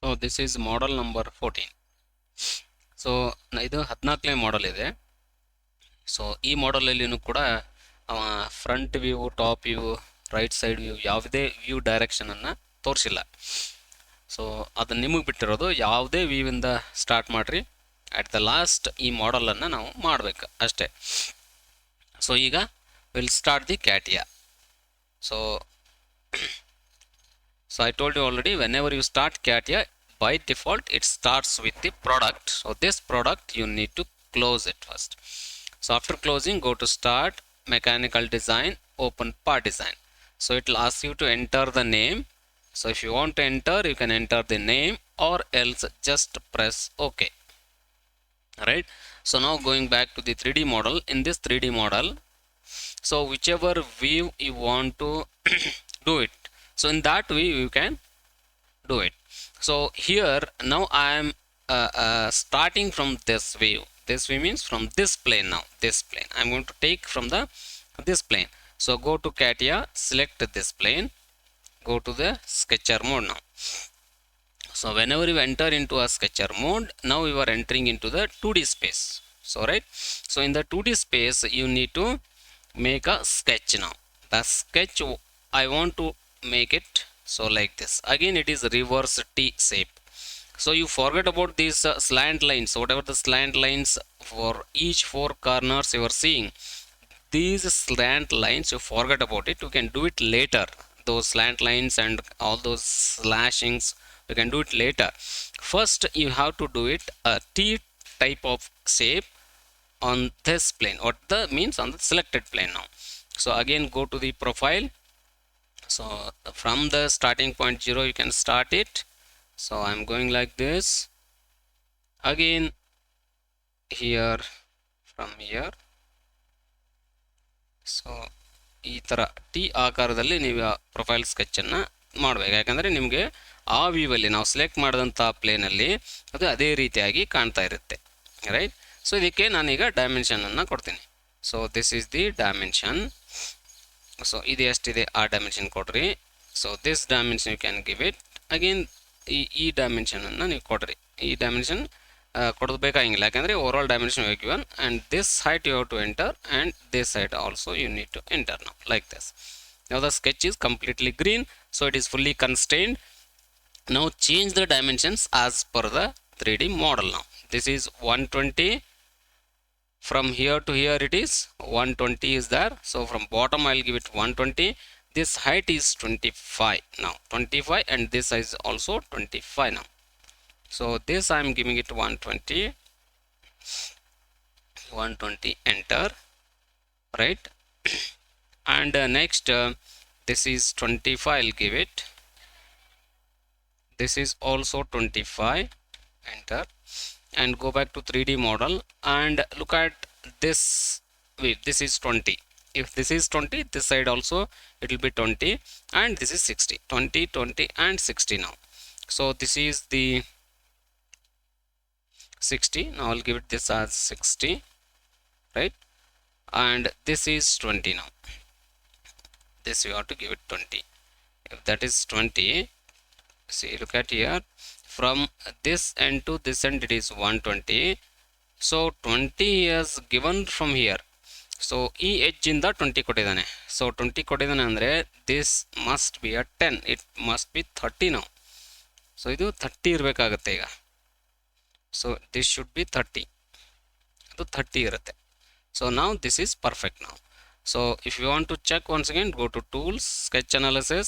So this is model number 14. So ಇದು 14ನೇ model ಇದೆ. ಸೊ ಈ ಮಾಡೆಲಲ್ಲಿನೂ ಕೂಡ front view, top view, right side view, ಯಾವುದೇ ವ್ಯೂ ಡೈರೆಕ್ಷನನ್ನು ತೋರಿಸಿಲ್ಲ. ಸೊ ಅದು ನಿಮಗೆ ಬಿಟ್ಟಿರೋದು, ಯಾವುದೇ ವ್ಯೂವಿಂದ ಸ್ಟಾರ್ಟ್ ಮಾಡಿರಿ, ಅಟ್ ದ ಲಾಸ್ಟ್ ಈ ಮಾಡೆಲನ್ನು ನಾವು ಮಾಡಬೇಕು ಅಷ್ಟೇ. ಸೊ ಈಗ will start the CATIA. So I told you already, whenever you start CATIA, by default it starts with the product. So this product you need to close it first. So after closing, go to start, mechanical design, open part design. So it will ask you to enter the name. So if you want to enter, you can enter the name, or else just press OK. Right. So now going back to the 3D model. In this 3D model, so whichever view you want to do it, so in that way you can do it. So here now I am starting from this view. This view means from this plane. Now this plane I'm going to take from this plane. So go to CATIA, select this plane, go to the sketcher mode. Now so whenever you enter into a sketcher mode, now you are entering into the 2D space. So right, so in the 2D space you need to make a sketch. Now the sketch I want to make it so like this. Again it is reverse T shape. So you forget about these slant lines. So whatever the slant lines for each 4 corners you are seeing, these slant lines you forget about it. You can do it later. Those slant lines and all those slashings you can do it later. First you have to do it a T type of shape on this plane. What the means on the selected plane. Now so again go to the profile. So from the starting point 0 you can start it. So I'm going like this. Again here, from here, so ಈ ಥರ T ಆಕಾರದಲ್ಲಿ ನೀವು profile ಸ್ಕೆಚನ್ನು ಮಾಡಬೇಕು. ಯಾಕಂದರೆ ನಿಮಗೆ ಆ ವ್ಯೂವಲ್ಲಿ ನಾವು select ಮಾಡಿದಂಥ ಪ್ಲೇನಲ್ಲಿ ಅದು ಅದೇ ರೀತಿಯಾಗಿ ಕಾಣ್ತಾ ಇರುತ್ತೆ. ರೈಟ್. ಸೊ ಇದಕ್ಕೆ ನಾನೀಗ ಡೈಮೆನ್ಷನನ್ನು ಕೊಡ್ತೀನಿ. So this is the dimension. So ಇದು ಎಷ್ಟಿದೆ ಆ ಡೈಮೆನ್ಷನ್ ಕೊಡ್ರಿ. So this dimension you can give it. Again ಈ ಡೈಮೆನ್ಷನನ್ನು ನೀವು ಕೊಡ್ರಿ. ಈ ಡೈಮೆನ್ಷನ್ ಕೊಡೋದು ಬೇಕಾಗಿಲ್ಲ, ಯಾಕಂದರೆ overall dimension you given, and this height you have to enter, and this height also you need to enter. Now like this. Now the sketch is completely green, so it is fully constrained. Now change the dimensions as per the 3D model. Now this is 120. From here to here it is 120 is there. So from bottom I'll give it 120. This height is 25 now, 25, and this is also 25 now. So this I'm giving it 120. 120, enter. Right. And next this is 25, I'll give it. This is also 25, enter. And go back to 3D model and look at this. Wait, this is 20. If this is 20, this side also it will be 20, and this is 60. 20, 20, and 60 now. So this is the 60. Now I'll give it this as 60, right? And this is 20 now. This you have to give it 20. If that is 20, see, look at here, from this end to this end it is 120. So 20 is given from here. So ಈ edge ಇಂದ 20 ಕೊಟ್ಟಿದ್ದಾನೆ. So 20 ಕೊಟ್ಟಿದ್ದಾನೆ ಅಂದರೆ this must be a 10. It must be 30 ನಾವು. So ಇದು 30 ಇರಬೇಕಾಗುತ್ತೆ ಈಗ. So this should be 30. ಅದು 30 ಇರುತ್ತೆ. ಸೊ ನಾವು ದಿಸ್ ಈಸ್ ಪರ್ಫೆಕ್ಟ್ ನಾವು. So if you want to check once again, go to tools, sketch analysis,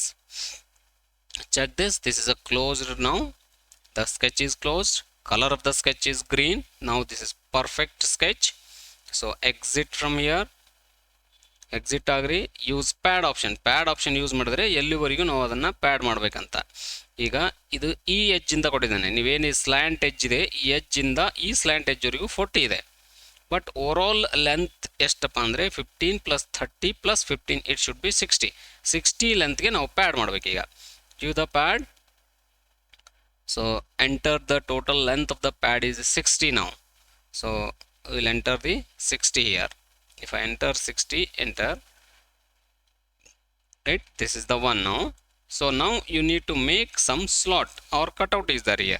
check this. This is a closed now. The sketch is closed. Color of the sketch is green. Now this is perfect sketch. So exit from here. Exit agri. Use pad option. Pad option use ಮಾಡಿದ್ರೆ ಎಲ್ಲಿವರೆಗೂ ನಾವು ಅದನ್ನು pad ಮಾಡಬೇಕಂತ. ಈಗ ಇದು ಈ ಎಡ್ಜಿಂದ ಕೊಟ್ಟಿದ್ದಾನೆ. ನೀವೇನು ಸ್ಲ್ಯಾಂಟ್ ಎಡ್ಜ್ ಇದೆ, ಈ ಎಡ್ಜಿಂದ ಈ ಸ್ಲ್ಯಾಂಟ್ ಎಡ್ಜ್ವರೆಗೂ 40 ಇದೆ. ಬಟ್ ಓವರಾಲ್ ಲೆಂತ್ ಎಷ್ಟಪ್ಪ ಅಂದರೆ 15 + 30 + 15, ಇಟ್ ಶುಡ್ ಬಿ 60. 60 ಲೆಂತ್ಗೆ ನಾವು ಪ್ಯಾಡ್ ಮಾಡಬೇಕೀಗ. Give the pad. So enter the total length of the pad is 60 now. So we'll enter the 60 here. If I enter 60, enter. Right, this is the one now. So now you need to make some slot or cutout is there here.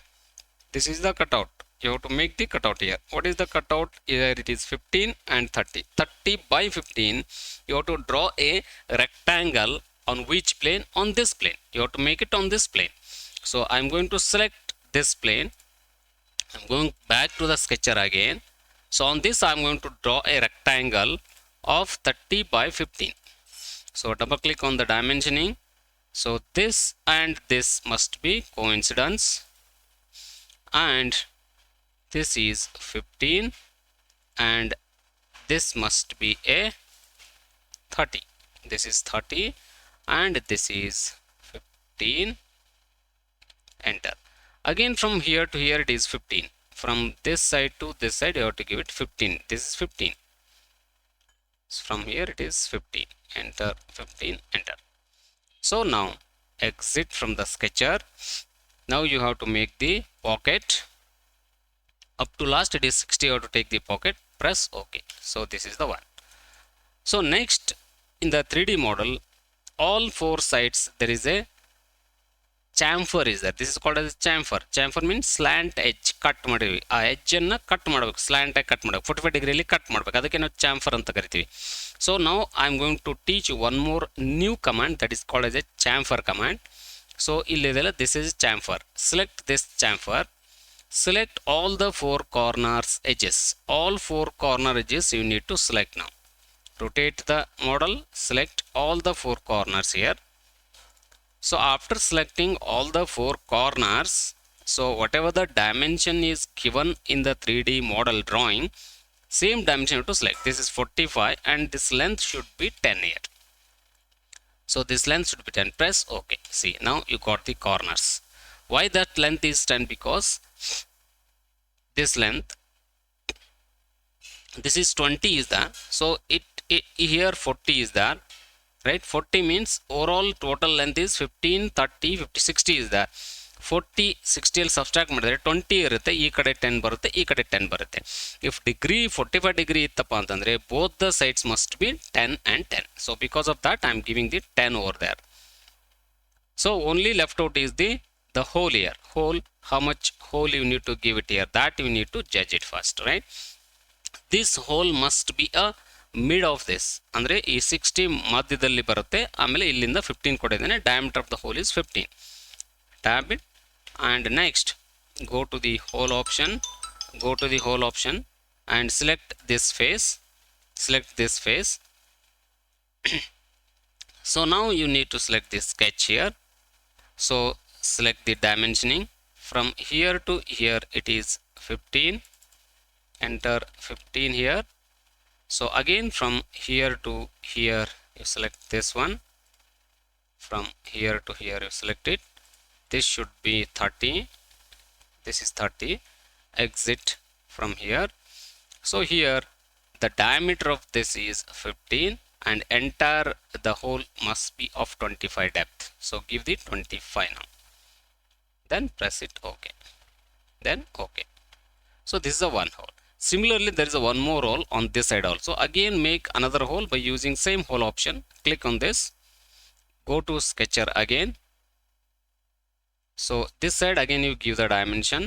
This is the cutout. You have to make the cutout here. What is the cutout? Here it is 15 and 30. 30 by 15. You have to draw a rectangle on which plane? On this plane. You have to make it on this plane. So I'm going to select this plane. I'm going back to the sketcher again. So on this I'm going to draw a rectangle of 30 by 15. So double click on the dimensioning. So this and this must be coincidence, and this is 15 and this must be a 30. This is 30 and this is 15. Enter. Again from here to here it is 15. From this side to this side you have to give it 15. This is 15. So from here it is 15. Enter. 15. Enter. So now exit from the sketcher. Now you have to make the pocket. Up to last it is 60. You have to take the pocket. Press OK. So this is the one. So next in the 3D model, all four sides there is a chamfer is there. This is called as chamfer. Chamfer means slant edge. Cut ಮಾಡಿವಿ. ಆ edge ಅನ್ನು cut ಮಾಡಬೇಕು. Slant ಆಗಿ cut ಮಾಡಬೇಕು. 45 degree cut ಮಾಡಬೇಕು. ಅದಕ್ಕೆ ನಾವು chamfer ಅಂತ ಕರಿತೀವಿ. So now I am going to teach you one more new command that is called as a chamfer command. So ಇಲ್ಲಿದೆಲ್ಲ this is chamfer. Select this chamfer. Select all the four corners edges. All four corner edges you need to select now. Rotate the model. Select all the four corners here. So after selecting all the four corners, so whatever the dimension is given in the 3D model drawing, same dimension you have to select. This is 45 and this length should be 10 here. So this length should be 10. Press OK. See, now you got the corners. Why that length is 10? Because this length, this is 20 is there. So it here 40 is there. Right, 40 means overall total length is 15, 30, 50, 60 is there. 40, 60 ಅಲ್ಲಿ subtract ಮಾಡಿದ್ರೆ 20 ಇರುತ್ತೆ, ಈ ಕಡೆ 10 ಬರುತ್ತೆ, ಈ ಕಡೆ 10 ಬರುತ್ತೆ. If degree 45 degree ಇತ್ತಪ್ಪ ಅಂತಂದ್ರೆ both the sides must be 10 and 10. So because of that I am giving the 10 over there. So only left out is the hole here. Hole, how much hole you need to give it here, that you need to judge it first, right? This hole must be a mid of this, ಅಂದ್ರೆ ಈ 60 ಮಧ್ಯದಲ್ಲಿ ಬರುತ್ತೆ, ಆಮೇಲೆ ಇಲ್ಲಿಂದ 15 ಕೊಟ್ಟಿದ್ದೇನೆ. diameter of the hole is 15. Tab it and next go to the hole option, and select this face. So now you need to select this sketch here. So select the dimensioning. From here to here it is 15. Enter 15 here. So again from here to here you select this one. From here to here you select it. This should be 30. This is 30. Exit from here. So here the diameter of this is 15 and entire the hole must be of 25 depth. So give the 25 now. Then press it OK. Then OK. So this is a one hole. Similarly, there is a one more hole on this side also. Again make another hole by using same hole option. Click on this. Go to sketcher again. So this side again you give the dimension.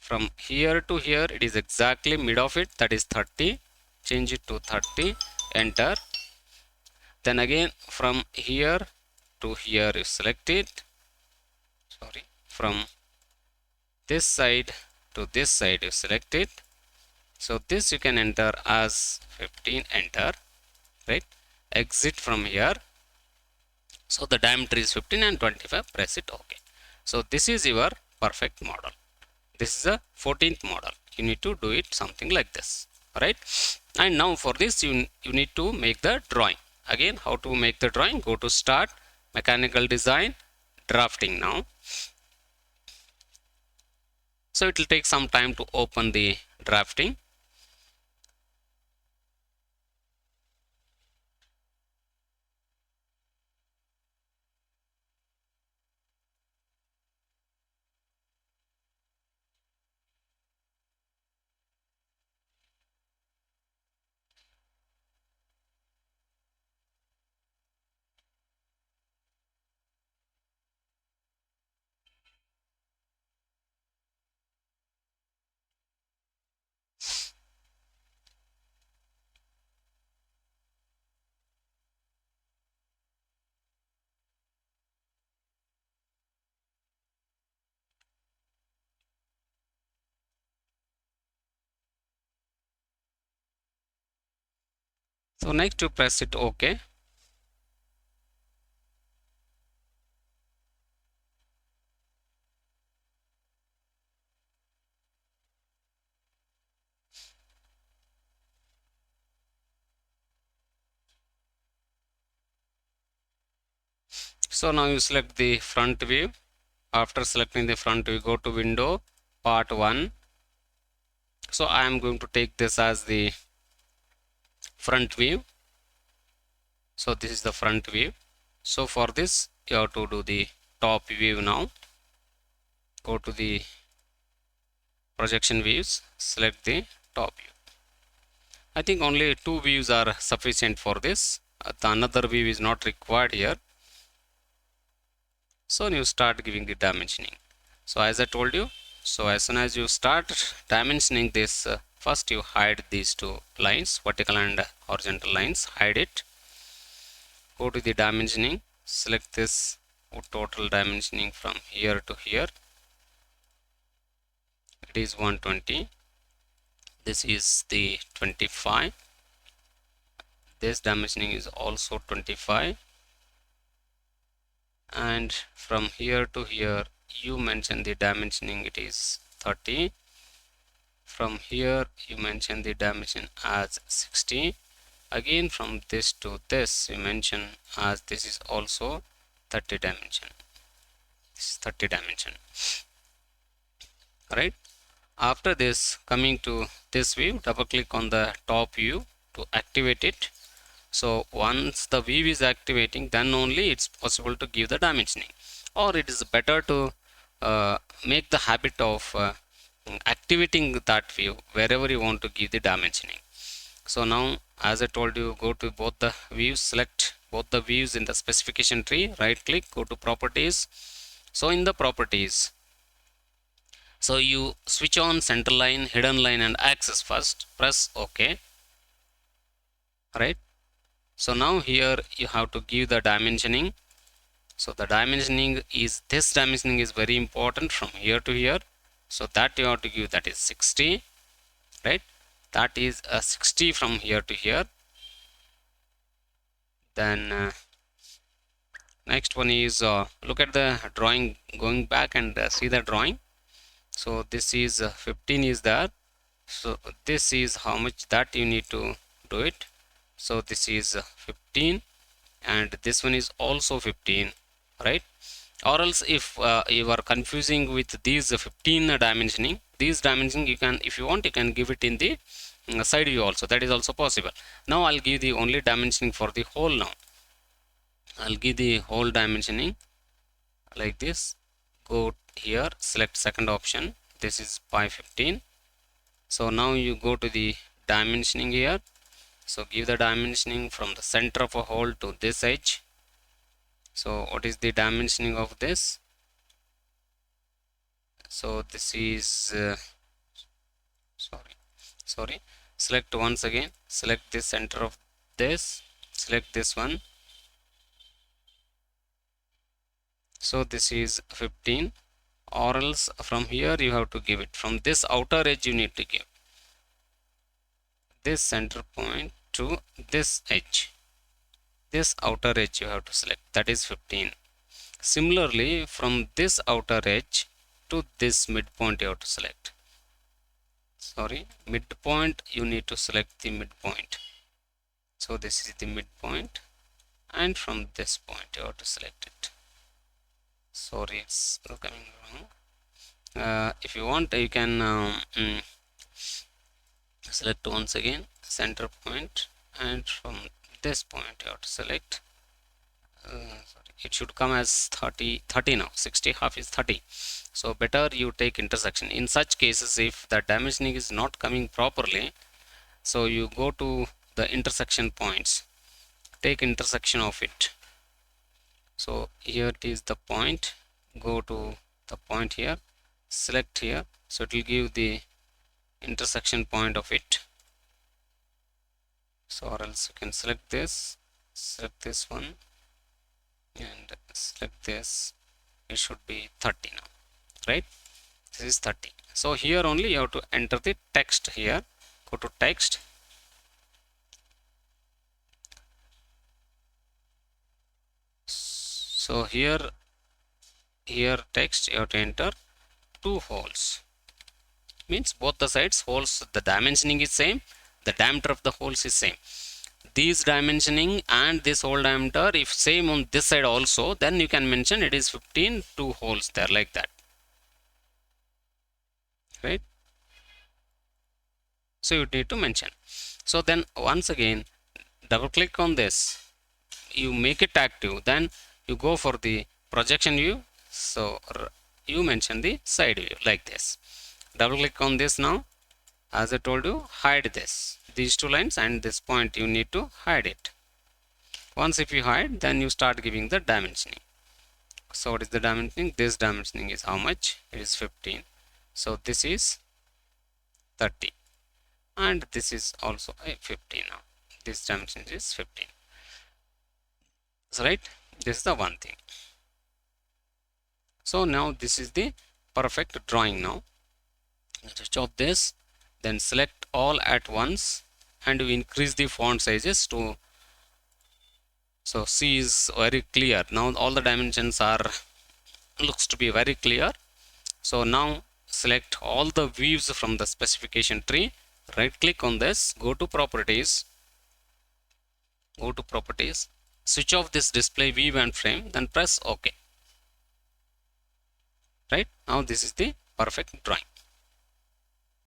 From here to here it is exactly mid of it, that is 30. Change it to 30. Enter. Then again from here to here you select it. Sorry. From this side to this side you select it. So this you can enter as 15. Enter. Right. Exit from here. So the diameter is 15 and 25. Press it OK. So this is your perfect model. This is a 14th model. You need to do it something like this. Right. And now for this you need to make the drawing. Again, how to make the drawing? Go to Start, Mechanical Design, Drafting now. So it will take some time to open the drafting. So next you press it OK. So now you select the front view. After selecting the front view, go to window, part 1. So I am going to take this as the front view. So this is the front view. So for this you have to do the top view now. Go to the projection views, select the top view. I think only 2 views are sufficient for this. The another view is not required here. So you start giving the dimensioning. So as I told you, so as soon as you start dimensioning this, first you hide these 2 lines, vertical and horizontal lines, hide it. Go to the dimensioning, select this total dimensioning from here to here. It is 120. This is the 25. This dimensioning is also 25. And from here to here you mention the dimensioning, it is 30. From here you mention the dimension as 60. Again from this to this you mention as this is also 30 dimension. This is 30 dimension. Right? After this, coming to this view, double click on the top view to activate it. So once the view is activating, then only it's possible to give the dimensioning, or it is better to make the habit of activating that view wherever you want to give the dimensioning. So now, as I told you, go to both the views, select both the views in the specification tree, right click, go to properties. So in the properties, so you switch on center line, hidden line and axis first, press OK. Right? So now here you have to give the dimensioning. So the dimensioning is, this dimensioning is very important from here to here. So that you have to give, that is 60. Right? That is 60 from here to here. Then next one is look at the drawing, going back and see the drawing. So this is 15 is there. So this is how much that you need to do it. So this is 15 and this one is also 15, right? Or else if you are confusing with these 15 dimensioning, these dimensioning you can, if you want, you can give it in the side view also, that is also possible. Now I'll give the only dimensioning for the whole. Now I'll give the whole dimensioning like this. Go here, select second option, this is pi 15. So now you go to the dimensioning here. So give the dimensioning from the center of a hole to this edge. So what is the dimensioning of this? So this is sorry, select once again, select the center of this, select this one. So this is 15, or else from here you have to give it from this outer edge, you need to give this center point to this edge, this outer edge you have to select, that is 15. Similarly, from this outer edge to this midpoint you have to select. Sorry, midpoint, you need to select the midpoint. So this is the midpoint, and from this point you have to select it. Sorry, it's coming wrong. If you want, you can select once again center point, and from this point you have to select. Sorry, it should come as 30 now. 60 half is 30. So better you take intersection. In such cases, if the dimensioning is not coming properly, so you go to the intersection points, take intersection of it. So here it is the point, go to the point here, select here, so it will give the intersection point of it. So or else you can select this one and select this, it should be 30 now, right? This is 30. So here only you have to enter the text here. Go to text, So here text you have to enter 2 holes, means both the sides holes, the dimensioning is same, the diameter of the holes is same. These dimensioning and this hole diameter if same on this side also, then you can mention it is 15, 2 holes there, like that, right? So you need to mention. So then once again double click on this, you make it active, then you go for the projection view. So you mention the side view like this. Double click on this now. As I told you, hide this, these 2 lines and this point you need to hide it. Once if you hide, then you start giving the dimensioning. So what is the dimensioning? This dimensioning is how much? It is 15. So this is 30 and this is also a 15 now. This dimension is 15. So right, this is the one thing. So now this is the perfect drawing now. Switch off this, then select all at once and we increase the font sizes to, so C is very clear. Now all the dimensions are looks to be very clear. So now select all the views from the specification tree, right click on this, go to properties, switch off this display view and frame, then press OK. Right, now this is the perfect drawing.